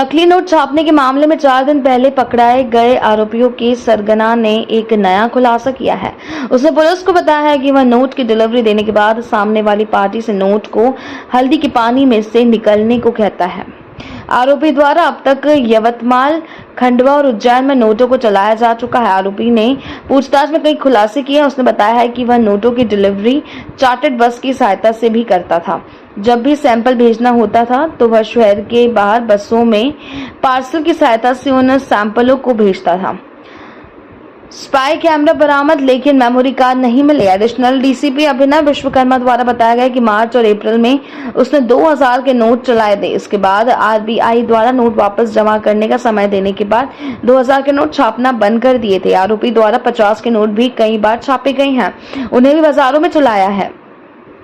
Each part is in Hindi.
नकली नोट छापने के मामले में 4 दिन पहले पकड़ाए गए आरोपियों के सरगना ने एक नया खुलासा किया है। उसने पुलिस को बताया है कि वह नोट की डिलीवरी देने के बाद सामने वाली पार्टी से नोट को हल्दी के पानी में से निकलने को कहता है। आरोपी द्वारा अब तक यवतमाल, खंडवा और उज्जैन में नोटों को चलाया जा चुका है। आरोपी ने पूछताछ में कई खुलासे किए। उसने बताया है कि वह नोटों की डिलीवरी चार्टर्ड बस की सहायता से भी करता था। जब भी सैंपल भेजना होता था तो वह शहर के बाहर बसों में पार्सल की सहायता से उन सैंपलों को भेजता था। स्पाई कैमरा बरामद, लेकिन मेमोरी कार्ड नहीं मिले। एडिशनल डीसीपी अभिनव विश्वकर्मा द्वारा बताया गया कि मार्च और अप्रैल में उसने 2000 के नोट चलाए थे। इसके बाद आरबीआई द्वारा नोट वापस जमा करने का समय देने के बाद 2000 के नोट छापना बंद कर दिए थे। आरोपी द्वारा 50 के नोट भी कई बार छापे गए हैं, उन्हें भी बाजारों में चलाया है।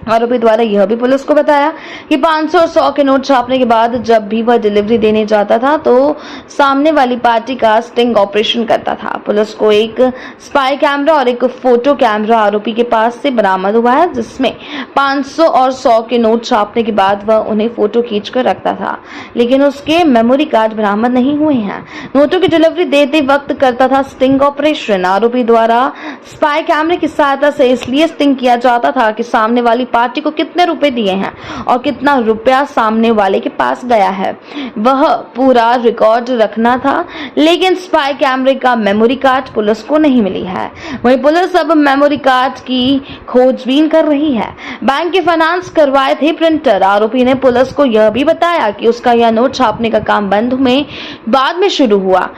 आरोपी द्वारा यह भी पुलिस को बताया कि 500 और 100 के नोट छापने के बाद जब भी वह डिलीवरी देने जाता था तो सामने वाली पार्टी का स्टिंग ऑपरेशन करता था। पुलिस को एक स्पाई कैमरा और एक फोटो कैमरा आरोपी के पास से बरामद हुआ है, जिसमें 500 और 100 के नोट छापने के बाद वह उन्हें फोटो खींचकर रखता था, लेकिन उसके मेमोरी कार्ड बरामद नहीं हुए हैं। नोटों की डिलीवरी देते वक्त करता था स्टिंग ऑपरेशन। आरोपी द्वारा स्पाई कैमरे की सहायता से इसलिए स्टिंग किया जाता था कि सामने वाली पार्टी को कितने रुपए दिए हैं और कितना रुपया सामने वाले के पास गया है, वह पूरा रिकॉर्ड रखना था। लेकिन स्पाई कैमरे का मेमोरी कार्ड पुलिस को नहीं मिली है। वहीं पुलिस अब मेमोरी कार्ड की खोजबीन कर रही है। बैंक के फाइनेंस करवाए थे प्रिंटर। आरोपी ने पुलिस को यह भी बताया कि उसका यह नोट छापने का काम बंद में बाद में शुरू हुआ।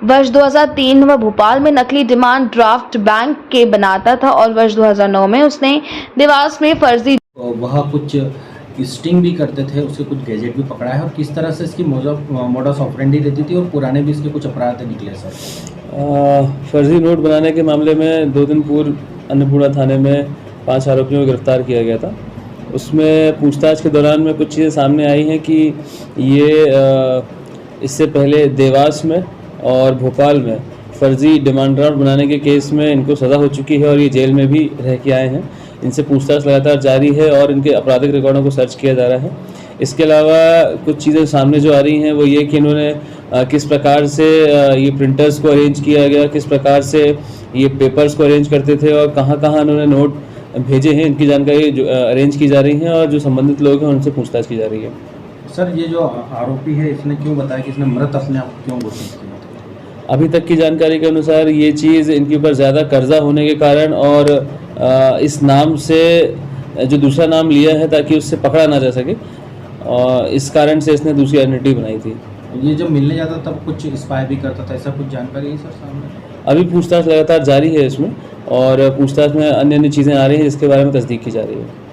वर्ष 2003 में भोपाल में नकली डिमांड ड्राफ्ट बैंक के बनाता था और वर्ष 2009 में उसने देवास में फर्जी वह कुछ स्टिंग भी करते थे, उसके कुछ गैजेट भी पकड़ा है और किस तरह से इसकी मोडस ऑपरेंडी रहती थी और पुराने भी इसके कुछ अपराध निकले सर। फर्जी नोट बनाने के मामले में 2 दिन पूर्व अन्नपूर्णा थाने में 5 आरोपियों को गिरफ्तार किया गया था। उसमें पूछताछ के दौरान में कुछ चीज़ें सामने आई हैं कि ये इससे पहले देवास में और भोपाल में फर्जी डिमांड ड्राफ्ट बनाने के केस में इनको सज़ा हो चुकी है और ये जेल में भी रह के आए हैं। इनसे पूछताछ लगातार जारी है और इनके आपराधिक रिकॉर्डों को सर्च किया जा रहा है। इसके अलावा कुछ चीज़ें सामने जो आ रही हैं वो ये कि इन्होंने किस प्रकार से ये प्रिंटर्स को अरेंज किया गया, किस प्रकार से ये पेपर्स को अरेंज करते थे और कहाँ कहाँ इन्होंने नोट भेजे हैं, इनकी जानकारी जो अरेंज की जा रही है और जो संबंधित लोग हैं उनसे पूछताछ की जा रही है। सर, ये जो आरोपी है इसने क्यों बताया कि इसने मृत अपने आप क्यों घोषित किया? अभी तक की जानकारी के अनुसार ये चीज़ इनके ऊपर ज़्यादा कर्जा होने के कारण और इस नाम से जो दूसरा नाम लिया है ताकि उससे पकड़ा ना जा सके, और इस कारण से इसने दूसरी आइडेंटिटी बनाई थी। ये जब मिलने जाता तब कुछ स्पाई भी करता था, ऐसा कुछ जानकारी है सर सामने? अभी पूछताछ लगातार जारी है इसमें और पूछताछ में अन्य चीज़ें आ रही हैं जिसके बारे में तस्दीक की जा रही है।